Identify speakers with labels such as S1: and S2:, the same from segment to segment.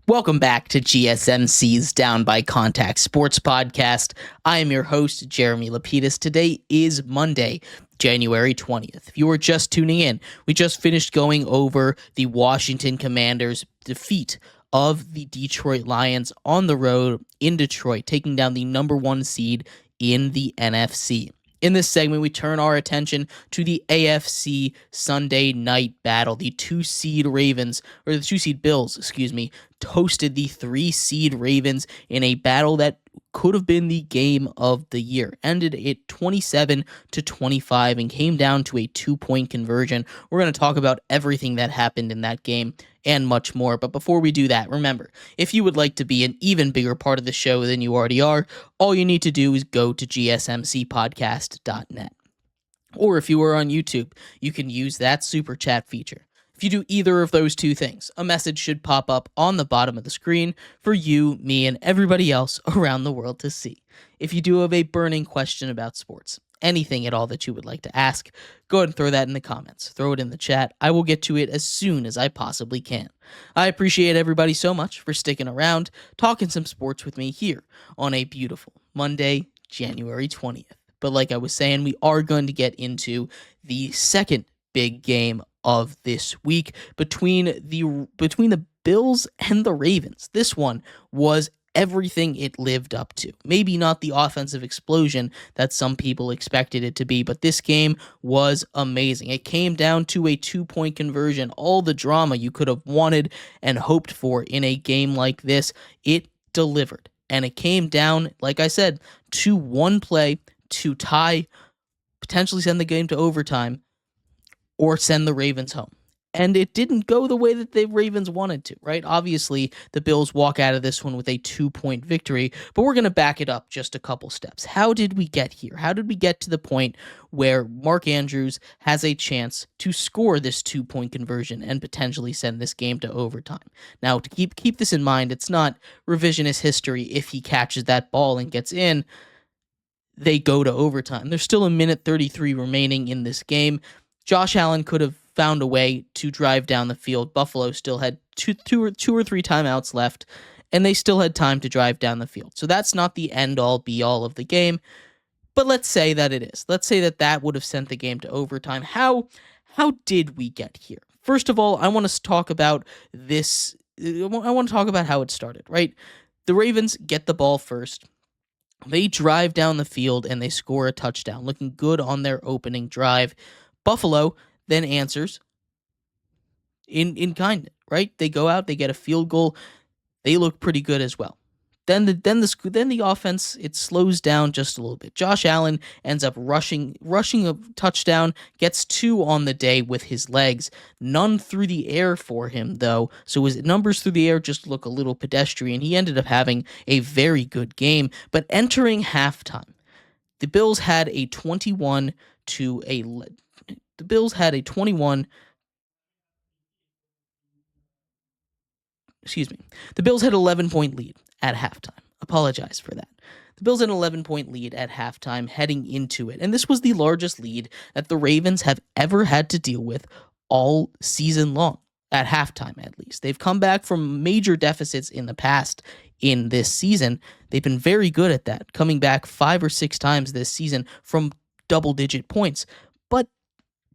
S1: Welcome back to GSMC's Down by Contact Sports Podcast. I am your host, Jeremy Lapidus. Today is Monday, January 20th. If you were just tuning in, we just finished going over the Washington Commanders' defeat of the Detroit Lions on the road in Detroit, taking down the number one seed in the NFC. In this segment, we turn our attention to the AFC Sunday night battle. The two-seed Bills, toasted the three-seed Ravens in a battle that could have been the game of the year. Ended it 27-25 and came down to a 2-point conversion. We're going to talk about everything that happened in that game and much more. But before we do that, remember, if you would like to be an even bigger part of the show than you already are, all you need to do is go to gsmcpodcast.net. Or if you are on YouTube, you can use that super chat feature. If you do either of those two things, a message should pop up on the bottom of the screen for you, me, and everybody else around the world to see. If you do have a burning question about sports, anything at all that you would like to ask, go ahead and throw that in the comments. Throw it in the chat. I will get to it as soon as I possibly can. I appreciate everybody so much for sticking around, talking some sports with me here on a beautiful Monday, January 20th. But like I was saying, we are going to get into the second big game of this week between the Bills and the Ravens. This one was everything it lived up to. Maybe not the offensive explosion that some people expected it to be, but this game was amazing. It came down to a 2-point conversion. All the drama you could have wanted and hoped for in a game like this, it delivered. And it came down, like I said, to one play to tie, potentially send the game to overtime, or send the Ravens home. And it didn't go the way that the Ravens wanted to, right? Obviously, the Bills walk out of this one with a 2-point victory, but we're going to back it up just a couple steps. How did we get here? How did we get to the point where Mark Andrews has a chance to score this 2-point conversion and potentially send this game to overtime? Now, to keep this in mind, it's not revisionist history. If he catches that ball and gets in, they go to overtime. There's still a minute 33 remaining in this game. Josh Allen could have found a way to drive down the field. Buffalo still had two or three timeouts left, and they still had time to drive down the field. So that's not the end-all, be-all of the game, but let's say that it is. Let's say that would have sent the game to overtime. How did we get here? First of all, I want to talk about this. I want to talk about how it started, right? The Ravens get the ball first. They drive down the field, and they score a touchdown, looking good on their opening drive. Buffalo then answers in kind, right? They go out, they get a field goal, they look pretty good as well. Then the offense, it slows down just a little bit. Josh Allen ends up rushing a touchdown, gets 2 on the day with his legs, none through the air for him though. So his numbers through the air just look a little pedestrian. He ended up having a very good game, but entering halftime, the Bills had a 21 to a The Bills had a 21. The Bills had an 11-point lead at halftime. Apologize for that. The Bills had an 11-point lead at halftime heading into it, and this was the largest lead that the Ravens have ever had to deal with all season long, at halftime at least. They've come back from major deficits in the past in this season. They've been very good at that, coming back 5 or 6 times this season from double-digit points. But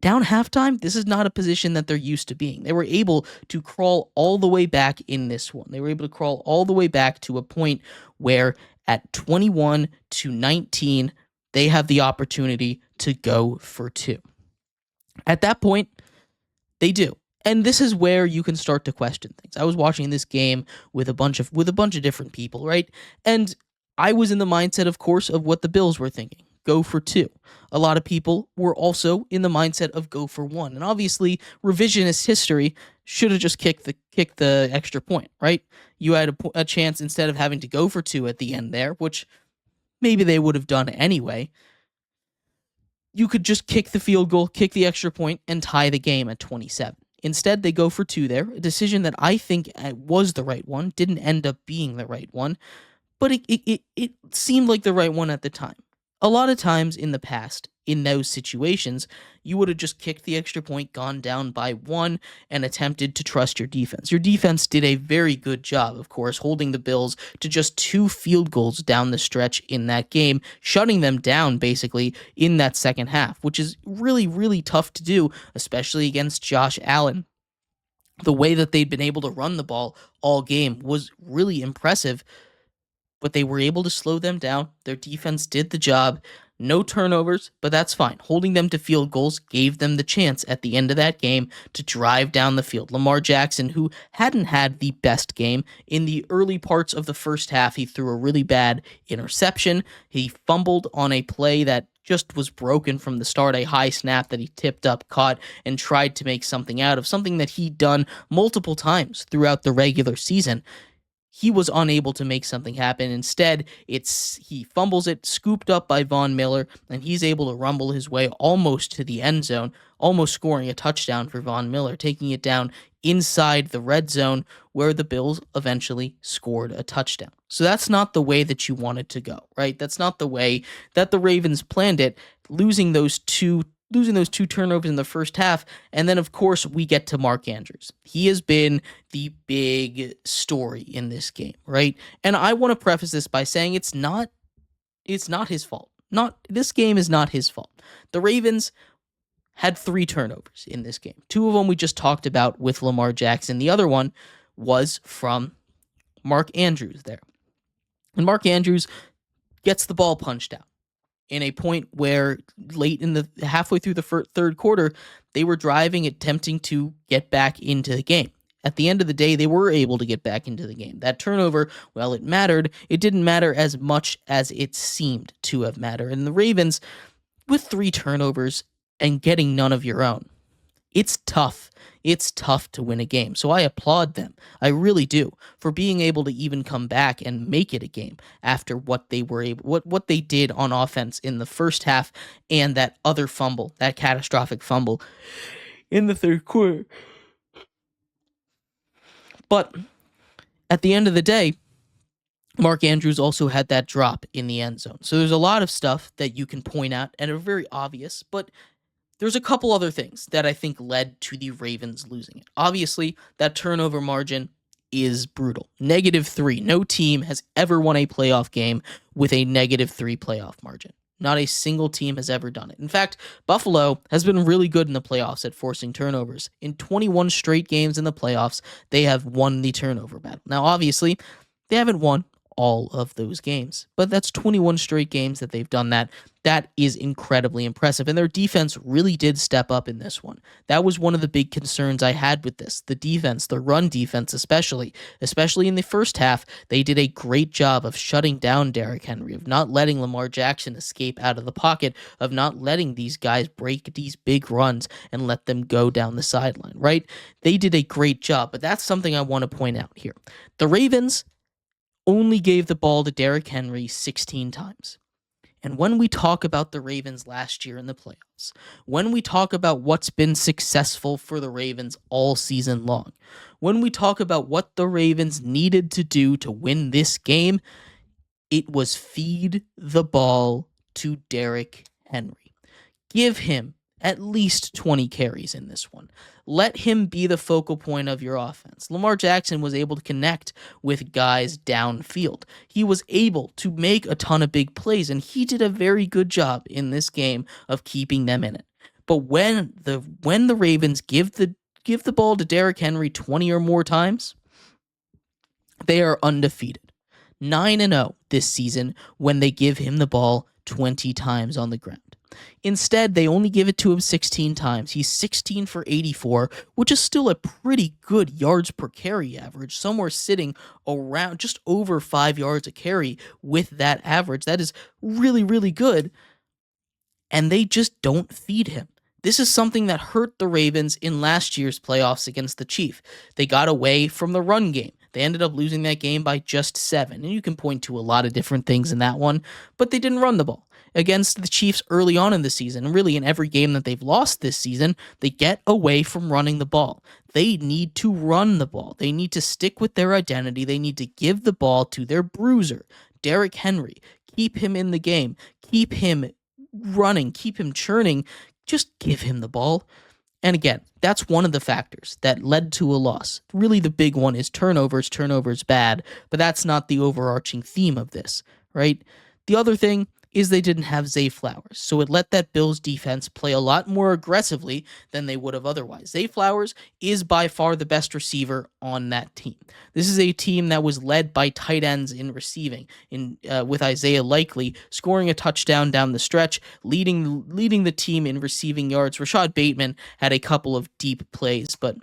S1: down halftime, this is not a position that they're used to being. They were able to crawl all the way back in this one. They were able to crawl all the way back to a point where at 21-19, they have the opportunity to go for 2. At that point, they do. And this is where you can start to question things. I was watching this game with a bunch of different people, right? And I was in the mindset, of course, of what the Bills were thinking. Go for 2. A lot of people were also in the mindset of go for 1. And obviously, revisionist history should have just kicked the extra point, right? You had a chance instead of having to go for 2 at the end there, which maybe they would have done anyway. You could just kick the field goal, kick the extra point, and tie the game at 27. Instead, they go for 2 there, a decision that I think was the right one, didn't end up being the right one, but it seemed like the right one at the time. A lot of times in the past, in those situations, you would have just kicked the extra point, gone down by one, and attempted to trust your defense. Your defense did a very good job, of course, holding the Bills to just 2 field goals down the stretch in that game, shutting them down basically in that second half, which is really, really tough to do, especially against Josh Allen. The way that they'd been able to run the ball all game was really impressive, but they were able to slow them down. Their defense did the job. No turnovers, but that's fine. Holding them to field goals gave them the chance at the end of that game to drive down the field. Lamar Jackson, who hadn't had the best game in the early parts of the first half, he threw a really bad interception. He fumbled on a play that just was broken from the start, a high snap that he tipped up, caught, and tried to make something out of, something that he'd done multiple times throughout the regular season. He was unable to make something happen. Instead, he fumbles it, scooped up by Von Miller, and he's able to rumble his way almost to the end zone, almost scoring a touchdown for Von Miller, taking it down inside the red zone where the Bills eventually scored a touchdown. So that's not the way that you want it to go, right? That's not the way that the Ravens planned it, losing those two turnovers in the first half. And then, of course, we get to Mark Andrews. He has been the big story in this game, right? And I want to preface this by saying it's not his fault. This game is not his fault. The Ravens had 3 turnovers in this game. 2 of them we just talked about with Lamar Jackson. The other one was from Mark Andrews there. And Mark Andrews gets the ball punched out in a point where halfway through the third quarter, they were driving, attempting to get back into the game. At the end of the day, they were able to get back into the game. That turnover, well, it mattered. It didn't matter as much as it seemed to have mattered. And the Ravens, with 3 turnovers and getting none of your own, it's tough. It's tough to win a game. So I applaud them. I really do, for being able to even come back and make it a game after what they did on offense in the first half and that other fumble, that catastrophic fumble in the third quarter. But at the end of the day, Mark Andrews also had that drop in the end zone. So there's a lot of stuff that you can point out and are very obvious, but there's a couple other things that I think led to the Ravens losing it. Obviously, that turnover margin is brutal. -3. No team has ever won a playoff game with a -3 playoff margin. Not a single team has ever done it. In fact, Buffalo has been really good in the playoffs at forcing turnovers. In 21 straight games in the playoffs, they have won the turnover battle. Now, obviously, they haven't won all of those games, but that's 21 straight games that they've done that. That is incredibly impressive, and their defense really did step up in this one. That was one of the big concerns I had with this. The defense, the run defense especially in the first half, they did a great job of shutting down Derrick Henry, of not letting Lamar Jackson escape out of the pocket, of not letting these guys break these big runs and let them go down the sideline, right? They did a great job, but that's something I want to point out here. The Ravens only gave the ball to Derrick Henry 16 times. And when we talk about the Ravens last year in the playoffs, when we talk about what's been successful for the Ravens all season long, when we talk about what the Ravens needed to do to win this game, it was feed the ball to Derrick Henry. Give him at least 20 carries in this one. Let him be the focal point of your offense. Lamar Jackson was able to connect with guys downfield. He was able to make a ton of big plays, and he did a very good job in this game of keeping them in it. But when the Ravens give the ball to Derrick Henry 20 or more times, they are undefeated. 9-0 this season when they give him the ball 20 times on the ground. Instead, they only give it to him 16 times. He's 16 for 84, which is still a pretty good yards per carry average, somewhere sitting around just over 5 yards a carry with that average. That is really, really good. And they just don't feed him. This is something that hurt the Ravens in last year's playoffs against the Chiefs. They got away from the run game. They ended up losing that game by just 7. And you can point to a lot of different things in that one, but they didn't run the ball. Against the Chiefs early on in the season, and really in every game that they've lost this season, they get away from running the ball. They need to run the ball. They need to stick with their identity. They need to give the ball to their bruiser, Derrick Henry. Keep him in the game. Keep him running, keep him churning, just give him the ball. And again, that's one of the factors that led to a loss. Really, the big one is turnovers. Turnovers bad, but that's not the overarching theme of this, right? The other thing is they didn't have Zay Flowers, so it let that Bills defense play a lot more aggressively than they would have otherwise. Zay Flowers is by far the best receiver on that team. This is a team that was led by tight ends in receiving, with Isaiah Likely scoring a touchdown down the stretch, leading the team in receiving yards. Rashad Bateman had a couple of deep plays, but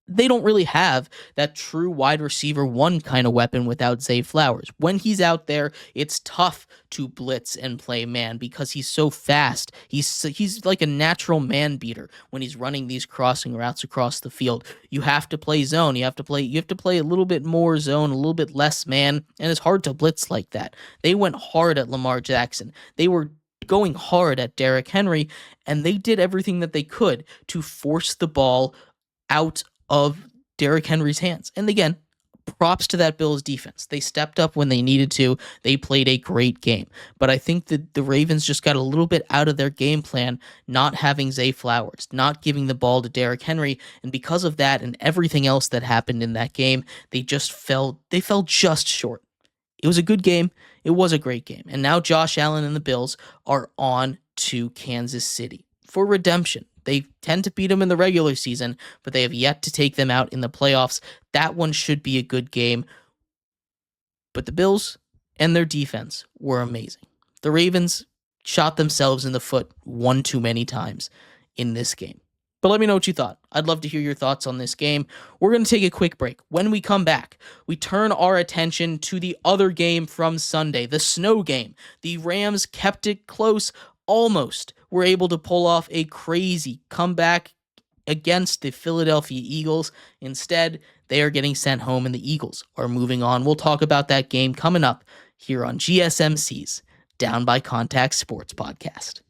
S1: they don't really have that true wide receiver one kind of weapon without Zay Flowers. When he's out there, it's tough to blitz and play man because he's so fast. He's like a natural man beater when he's running these crossing routes across the field. You have to play zone. You have to play a little bit more zone, a little bit less man, and it's hard to blitz like that. They went hard at Lamar Jackson. They were going hard at Derrick Henry, and they did everything that they could to force the ball out of Derrick Henry's hands. And again, props to that Bills defense. They stepped up when they needed to. They played a great game. But I think that the Ravens just got a little bit out of their game plan, not having Zay Flowers, not giving the ball to Derrick Henry. And because of that and everything else that happened in that game, they fell just short. It was a good game. It was a great game. And now Josh Allen and the Bills are on to Kansas City for redemption. They tend to beat them in the regular season, but they have yet to take them out in the playoffs. That one should be a good game. But the Bills and their defense were amazing. The Ravens shot themselves in the foot one too many times in this game. But let me know what you thought. I'd love to hear your thoughts on this game. We're going to take a quick break. When we come back, we turn our attention to the other game from Sunday, the snow game. The Rams kept it close, almost were able to pull off a crazy comeback against the Philadelphia Eagles. Instead, they are getting sent home and the Eagles are moving on. We'll talk about that game coming up here on GSMC's Down by Contact Sports Podcast.